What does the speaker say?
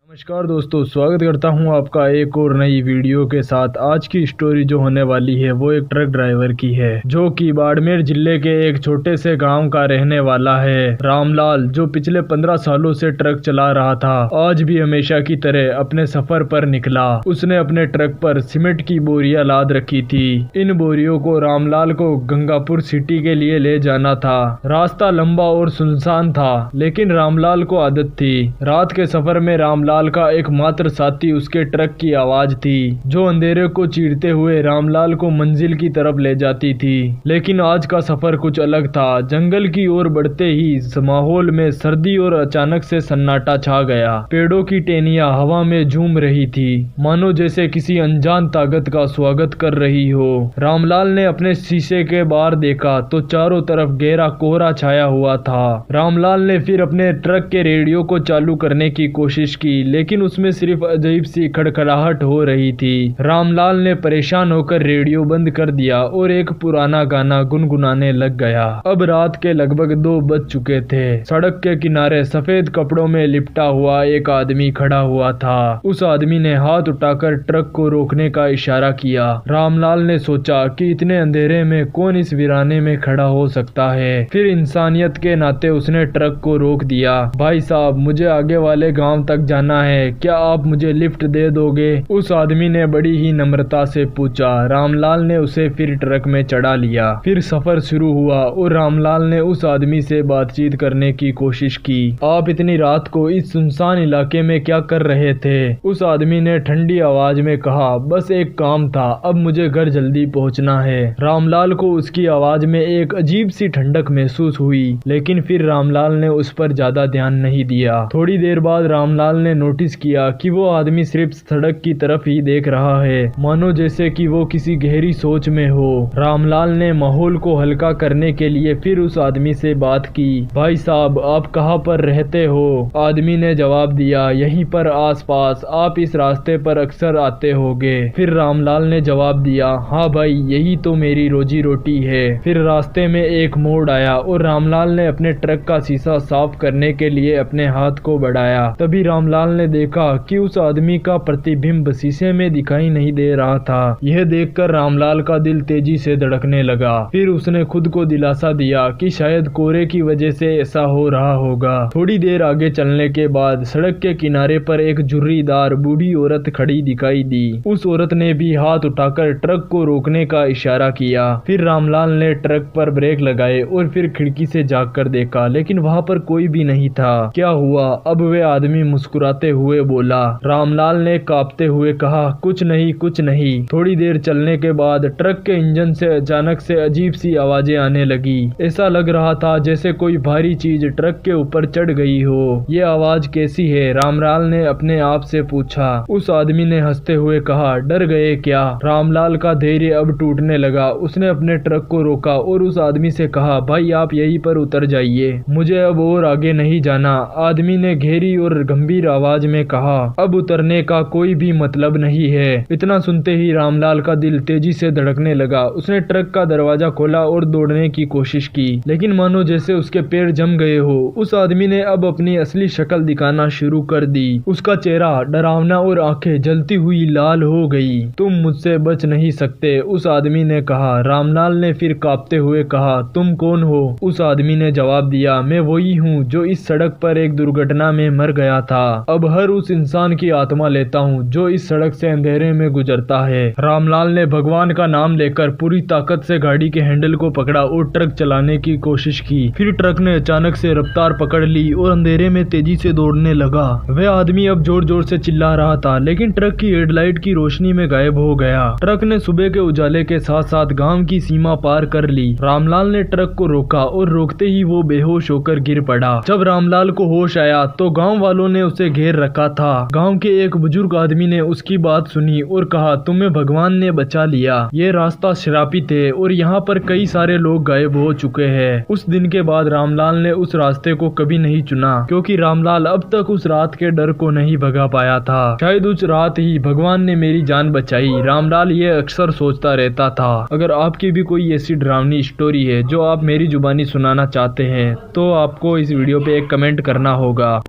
नमस्कार दोस्तों, स्वागत करता हूं आपका एक और नई वीडियो के साथ। आज की स्टोरी जो होने वाली है वो एक ट्रक ड्राइवर की है जो कि बाड़मेर जिले के एक छोटे से गांव का रहने वाला है। रामलाल जो पिछले 15 सालों से ट्रक चला रहा था, आज भी हमेशा की तरह अपने सफर पर निकला। उसने अपने ट्रक पर सीमेंट की बोरियां लाद रखी थी। इन बोरियों को रामलाल को गंगापुर सिटी के लिए ले जाना था। रास्ता लंबा और सुनसान था, लेकिन रामलाल को आदत थी। रात के सफर में रामलाल का एकमात्र साथी उसके ट्रक की आवाज थी, जो अंधेरे को चीरते हुए रामलाल को मंजिल की तरफ ले जाती थी। लेकिन आज का सफर कुछ अलग था। जंगल की ओर बढ़ते ही इस माहौल में सर्दी और अचानक से सन्नाटा छा गया। पेड़ों की टहनियां हवा में झूम रही थी, मानो जैसे किसी अनजान ताकत का स्वागत कर रही हो। रामलाल ने अपने शीशे के बाहर देखा तो चारों तरफ गहरा कोहरा छाया हुआ था। रामलाल ने फिर अपने ट्रक के रेडियो को चालू करने की कोशिश की, लेकिन उसमें सिर्फ अजीब सी खड़खड़ाहट हो रही थी। रामलाल ने परेशान होकर रेडियो बंद कर दिया और एक पुराना गाना गुनगुनाने लग गया। अब रात के लगभग 2 बज चुके थे। सड़क के किनारे सफेद कपड़ों में लिपटा हुआ एक आदमी खड़ा हुआ था। उस आदमी ने हाथ उठाकर ट्रक को रोकने का इशारा किया। रामलाल ने सोचा कि इतने अंधेरे में कौन इस वीराने में खड़ा हो सकता है। फिर इंसानियत के नाते उसने ट्रक को रोक दिया। भाई साहब, मुझे आगे वाले गांव तक जाना है, क्या आप मुझे लिफ्ट दे दोगे? उस आदमी ने बड़ी ही नम्रता से पूछा। रामलाल ने उसे फिर ट्रक में चढ़ा लिया। फिर सफर शुरू हुआ और रामलाल ने उस आदमी से बातचीत करने की कोशिश की। आप इतनी रात को इस सुनसान इलाके में क्या कर रहे थे? उस आदमी ने ठंडी आवाज में कहा, बस एक काम था, अब मुझे घर जल्दी पहुंचना है। रामलाल को उसकी आवाज में एक अजीब सी ठंडक महसूस हुई, लेकिन फिर रामलाल ने उस पर ज्यादा ध्यान नहीं दिया। थोड़ी देर बाद रामलाल ने नोटिस किया कि वो आदमी सिर्फ सड़क की तरफ ही देख रहा है, मानो जैसे कि वो किसी गहरी सोच में हो। रामलाल ने माहौल को हल्का करने के लिए फिर उस आदमी से बात की। भाई साहब, आप कहाँ पर रहते हो? आदमी ने जवाब दिया, यहीं पर आसपास, आप इस रास्ते पर अक्सर आते होगे। फिर रामलाल ने जवाब दिया, हाँ भाई, यही तो मेरी रोजी रोटी है। फिर रास्ते में एक मोड़ आया और रामलाल ने अपने ट्रक का शीशा साफ करने के लिए अपने हाथ को बढ़ाया। तभी रामलाल ने देखा कि उस आदमी का प्रतिबिंब शीशे में दिखाई नहीं दे रहा था। यह देखकर रामलाल का दिल तेजी से धड़कने लगा। फिर उसने खुद को दिलासा दिया कि शायद कोहरे की वजह से ऐसा हो रहा होगा। थोड़ी देर आगे चलने के बाद सड़क के किनारे पर एक झुर्रीदार बूढ़ी औरत खड़ी दिखाई दी। उस औरत ने भी हाथ उठाकर ट्रक को रोकने का इशारा किया। फिर रामलाल ने ट्रक पर ब्रेक लगाए और फिर खिड़की से झांककर देखा, लेकिन वहाँ पर कोई भी नहीं था। क्या हुआ? अब वे आदमी मुस्कुराते हुए बोला। रामलाल ने कांपते हुए कहा, कुछ नहीं, कुछ नहीं। थोड़ी देर चलने के बाद ट्रक के इंजन से अचानक से अजीब सी आवाजें आने लगी। ऐसा लग रहा था जैसे कोई भारी चीज ट्रक के ऊपर चढ़ गई हो। ये आवाज कैसी है? रामलाल ने अपने आप से पूछा। उस आदमी ने हंसते हुए कहा, डर गए क्या? रामलाल का धैर्य अब टूटने लगा। उसने अपने ट्रक को रोका और उस आदमी से कहा, भाई आप यहीं पर उतर जाइए, मुझे अब और आगे नहीं जाना। आदमी ने गहरी और गंभीर आवाज में कहा, अब उतरने का कोई भी मतलब नहीं है। इतना सुनते ही रामलाल का दिल तेजी से धड़कने लगा। उसने ट्रक का दरवाजा खोला और दौड़ने की कोशिश की, लेकिन मानो जैसे उसके पैर जम गए हो। उस आदमी ने अब अपनी असली शक्ल दिखाना शुरू कर दी। उसका चेहरा डरावना और आंखें जलती हुई लाल हो गई। तुम मुझसे बच नहीं सकते, उस आदमी ने कहा। रामलाल ने फिर कांपते हुए कहा, तुम कौन हो? उस आदमी ने जवाब दिया, मैं वही हूँ जो इस सड़क पर एक दुर्घटना में मर गया था। अब हर उस इंसान की आत्मा लेता हूँ जो इस सड़क से अंधेरे में गुजरता है। रामलाल ने भगवान का नाम लेकर पूरी ताकत से गाड़ी के हैंडल को पकड़ा और ट्रक चलाने की कोशिश की। फिर ट्रक ने अचानक से रफ्तार पकड़ ली और अंधेरे में तेजी से दौड़ने लगा। वह आदमी अब जोर जोर से चिल्ला रहा था, लेकिन ट्रक की हेडलाइट की रोशनी में गायब हो गया। ट्रक ने सुबह के उजाले के साथ साथ गांव की सीमा पार कर ली। रामलाल ने ट्रक को रोका और रोकते ही वो बेहोश होकर गिर पड़ा। जब रामलाल को होश आया तो गाँव वालों ने उसे घेर रखा था। गांव के एक बुजुर्ग आदमी ने उसकी बात सुनी और कहा, तुम्हें भगवान ने बचा लिया। ये रास्ता श्रापित है और यहाँ पर कई सारे लोग गायब हो चुके हैं। उस दिन के बाद रामलाल ने उस रास्ते को कभी नहीं चुना, क्योंकि रामलाल अब तक उस रात के डर को नहीं भगा पाया था। शायद उस रात ही भगवान ने मेरी जान बचाई। रामलाल ये अक्सर सोचता रहता था। अगर आपकी भी कोई ऐसी डरावनी स्टोरी है जो आप मेरी जुबानी सुनाना चाहते हैं तो आपको इस वीडियो पे एक कमेंट करना होगा।